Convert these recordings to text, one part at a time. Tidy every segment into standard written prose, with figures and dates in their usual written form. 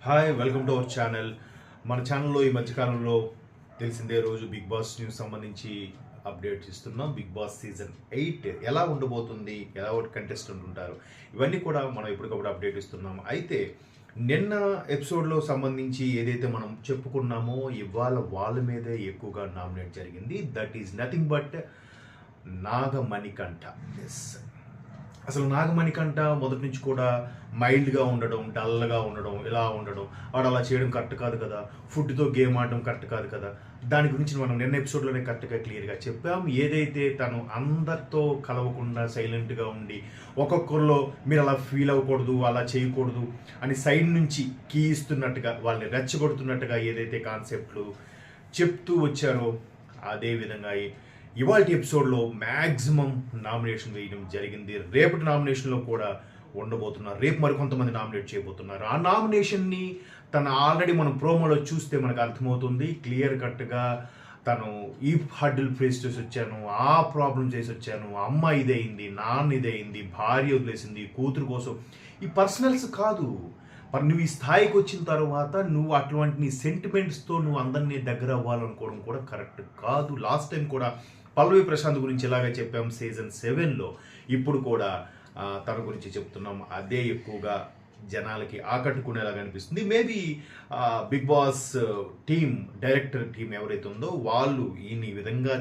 Hi, welcome to our channel. మన ఛానల్లో ఈ మధ్యకాలంలో తెలిసిందే రోజు బిగ్ బాస్ న్యూస్ సంబంధించి అప్డేట్స్ ఇస్తున్నాం. బిగ్ బాస్ సీజన్ 8 ఎలా ఉండబోతుంది, ఎలా కంటెస్టెంట్ ఉంటారు, ఇవన్నీ కూడా మనం ఎప్పటికప్పుడు అప్డేట్ ఇస్తున్నాం. అయితే నిన్న ఎపిసోడ్లో సంబంధించి ఏదైతే మనం చెప్పుకున్నామో ఇవాళ వాళ్ళ మీదే ఎక్కువగా నామినేట్ జరిగింది. That is nothing but Nagamanikantha. Yes, అసలు నాగమణికంఠ మొదటి నుంచి కూడా మైల్డ్గా ఉండడం, డల్గా ఉండడం, ఇలా ఉండడం, వాడు అలా చేయడం కరెక్ట్ కాదు కదా, ఫుడ్తో గేమ్ ఆడడం కరెక్ట్ కాదు కదా. దాని గురించి మనం నిన్న ఎపిసోడ్లోనే కరెక్ట్గా క్లియర్గా చెప్పాం. ఏదైతే తను అందరితో కలవకుండా సైలెంట్గా ఉండి ఒక్కొక్కరిలో మీరు అలా ఫీల్ అవ్వకూడదు, అలా చేయకూడదు అని సైడ్ నుంచి కీ ఇస్తున్నట్టుగా, వాళ్ళని రెచ్చగొడుతున్నట్టుగా ఏదైతే కాన్సెప్ట్లు చెప్తూ వచ్చారో అదే విధంగా ఇవాళ ఎపిసోడ్లో మ్యాక్సిమం నామినేషన్ వేయడం జరిగింది. రేపటి నామినేషన్లో కూడా ఉండబోతున్నారు. రేపు మరికొంతమంది నామినేట్ చేయబోతున్నారు. ఆ నామినేషన్ని తను ఆల్రెడీ మనం ప్రోమోలో చూస్తే మనకు అర్థమవుతుంది క్లియర్ కట్గా. తను ఈ హడ్డిల్ ఫేస్ చేసి వచ్చాను, ఆ ప్రాబ్లం చేసి వచ్చాను, అమ్మ ఇదయింది, నాన్న ఇదయింది, భార్య వదిలేసింది, కూతురు కోసం. ఈ పర్సనల్స్ కాదు, నువ్వు ఈ స్థాయికి వచ్చిన తర్వాత నువ్వు అటువంటి నీ సెంటిమెంట్స్తో నువ్వు అందరినీ దగ్గర అవ్వాలనుకోవడం కూడా కరెక్ట్ కాదు. లాస్ట్ టైం కూడా పల్లవి ప్రశాంత్ గురించి ఇలాగే చెప్పాం సీజన్ 7లో. ఇప్పుడు కూడా తన గురించి చెప్తున్నాం. అదే ఎక్కువగా జనాలకి ఆకట్టుకునేలాగా అనిపిస్తుంది. Maybe Bigg Boss team, director team ఎవరైతే ఉందో వాళ్ళు ఈ విధంగా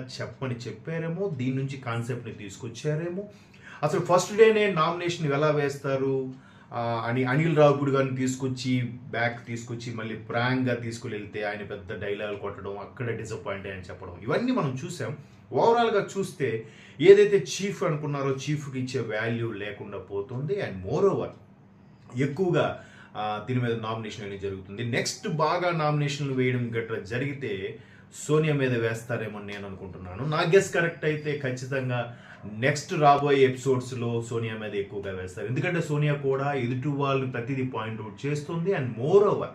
చెప్పారేమో, దీని నుంచి కాన్సెప్ట్ని తీసుకొచ్చారేమో. అసలు ఫస్ట్ డేనే నామినేషన్ ఎలా వేస్తారు అని అనిల్ రావుపూడి గారిని తీసుకొచ్చి మళ్ళీ ప్రాంక్గా తీసుకువెళ్తే ఆయన పెద్ద డైలాగ్ కొట్టడం, అక్కడ డిసప్పాయింట్ అని చెప్పడం, ఇవన్నీ మనం చూసాం. ఓవరాల్గా చూస్తే ఏదైతే చీఫ్ అనుకున్నారో చీఫ్కి ఇచ్చే వాల్యూ లేకుండా పోతుంది. అండ్ మోర్ ఓవర్ ఎక్కువగా దీని మీద నామినేషన్ అనేది జరుగుతుంది. నెక్స్ట్ బాగా నామినేషన్లు వేయడం గట్రా జరిగితే సోనియా మీద వేస్తారేమో నేను అనుకుంటున్నాను. నా గెస్ కరెక్ట్ అయితే ఖచ్చితంగా నెక్స్ట్ రాబోయే ఎపిసోడ్స్లో సోనియా మీద ఎక్కువగా వేస్తారు. ఎందుకంటే సోనియా కూడా ఎదుటి వాళ్ళు ప్రతిదీ పాయింట్అవుట్ చేస్తుంది. అండ్ మోర్ ఓవర్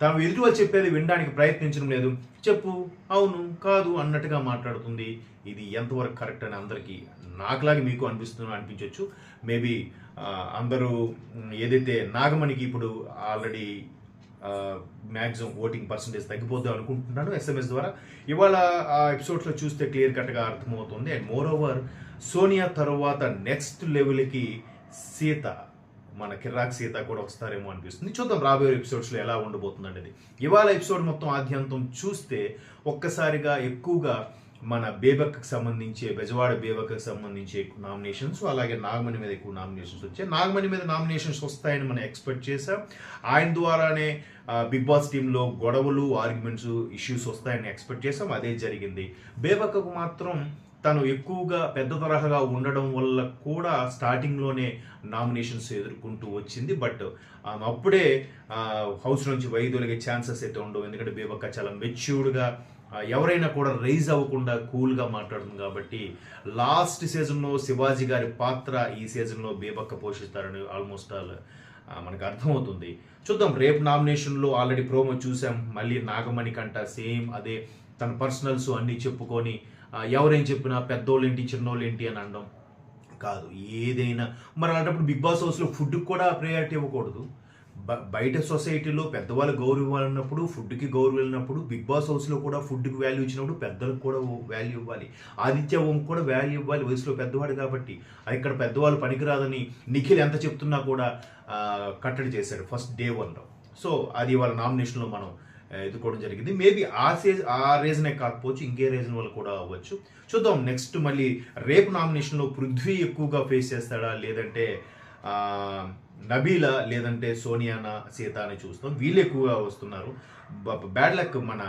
తాము ఎదుటి వాళ్ళు చెప్పేది వినడానికి ప్రయత్నించడం లేదు, చెప్పు, అవును, కాదు అన్నట్టుగా మాట్లాడుతుంది. ఇది ఎంతవరకు కరెక్ట్ అని అందరికీ నాకులాగే మీకు అనిపించవచ్చు. మేబీ అందరూ ఏదైతే నాగమణికి ఇప్పుడు ఆల్రెడీ మ్యాక్సిమం ఓటింగ్ పర్సంటేజ్ తగ్గిపోద్దాం అనుకుంటున్నాను SMS ద్వారా. ఇవాళ ఆ ఎపిసోడ్స్లో చూస్తే క్లియర్ కట్గా అర్థమవుతుంది. అండ్ మోర్ ఓవర్ సోనియా తర్వాత నెక్స్ట్ లెవెల్కి సీత, మన కిరాక్ సీత కూడా వస్తారేమో అనిపిస్తుంది. చూద్దాం రాబోయే ఎపిసోడ్స్లో ఎలా ఉండబోతుంది అనేది. ఇవాళ ఎపిసోడ్ మొత్తం ఆద్యంతం చూస్తే ఒక్కసారిగా ఎక్కువగా మన బేబక్కి సంబంధించి, బెజవాడ బేబక్కి సంబంధించి ఎక్కువ నామినేషన్స్, అలాగే నాగమణి మీద ఎక్కువ నామినేషన్స్ వచ్చాయి. నాగమణి మీద నామినేషన్స్ వస్తాయని మనం ఎక్స్పెక్ట్ చేసాం. ఆయన ద్వారానే బిగ్ బాస్ టీంలో గొడవలు, ఆర్గ్యుమెంట్స్, ఇష్యూస్ వస్తాయని ఎక్స్పెక్ట్ చేసాం. అదే జరిగింది. బేబక్కకు మాత్రం తను ఎక్కువగా పెద్ద తరహాగా ఉండడం వల్ల కూడా స్టార్టింగ్లోనే నామినేషన్స్ ఎదుర్కొంటూ వచ్చింది. బట్ అప్పుడే హౌస్ నుంచి వైదొలిగే ఛాన్సెస్ అయితే ఉండవు. ఎందుకంటే బేబక్క చాలా మెచ్యూర్డ్గా, ఎవరైనా కూడా రైజ్ అవ్వకుండా కూల్గా మాట్లాడుతుంది. కాబట్టి లాస్ట్ సీజన్లో శివాజీ గారి పాత్ర ఈ సీజన్లో బేబక్క పోషిస్తారని ఆల్మోస్ట్ ఆల్ మనకు అర్థమవుతుంది. చూద్దాం. రేపు నామినేషన్లో ఆల్రెడీ ప్రోమో చూసాం. మళ్ళీ నాగమణికంఠ సేమ్ అదే, తన పర్సనల్స్ అన్నీ చెప్పుకొని ఎవరేం చెప్పినా పెద్దోళ్ళేంటి చిన్నోళ్ళేంటి అని అనడం కాదు. ఏదైనా మరి అలాంటప్పుడు బిగ్ బాస్ హౌస్లో ఫుడ్కి కూడా ప్రయారిటీ ఇవ్వకూడదు. బయట సొసైటీలో పెద్దవాళ్ళు గౌరవం ఇవ్వాలన్నప్పుడు, ఫుడ్కి గౌరవం వెళ్ళినప్పుడు, బిగ్ బాస్ హౌస్లో కూడా ఫుడ్కి వాల్యూ ఇచ్చినప్పుడు పెద్దలకు కూడా వాల్యూ ఇవ్వాలి. ఆదిత్య ఓం కూడా వాల్యూ ఇవ్వాలి, వయసులో పెద్దవాడు కాబట్టి. ఇక్కడ పెద్దవాళ్ళు పనికిరాదని నిఖిల్ ఎంత చెప్తున్నా కూడా కట్టడి చేశాడు ఫస్ట్ డే 1లో. సో అది వాళ్ళ నామినేషన్లో మనం ఎదుర్కోవడం జరిగింది. మేబీ ఆ రీజనే కాకపోవచ్చు, ఇంకే రీజన్ వల్ల కూడా అవ్వచ్చు. చూద్దాం. నెక్స్ట్ మళ్ళీ రేపు నామినేషన్లో పృథ్వీ ఎక్కువగా ఫేస్ చేస్తాడా, లేదంటే నబీలా, లేదంటే సోనియానా, సీత అని చూస్తాం. వీళ్ళు ఎక్కువగా వస్తున్నారు. బ్యాడ్ లక్ మన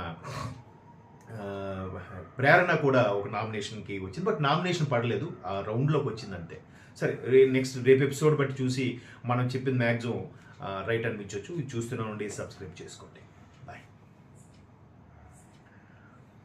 ప్రేరణ కూడా ఒక నామినేషన్కి వచ్చింది, బట్ నామినేషన్ పడలేదు, ఆ రౌండ్లోకి వచ్చిందంతే. సరే, రేపు ఎపిసోడ్ బట్టి చూసి మనం చెప్పింది మ్యాక్సిమం రైట్ అనిపించవచ్చు. ఇది చూస్తూనే ఉండి సబ్స్క్రైబ్ చేసుకోండి.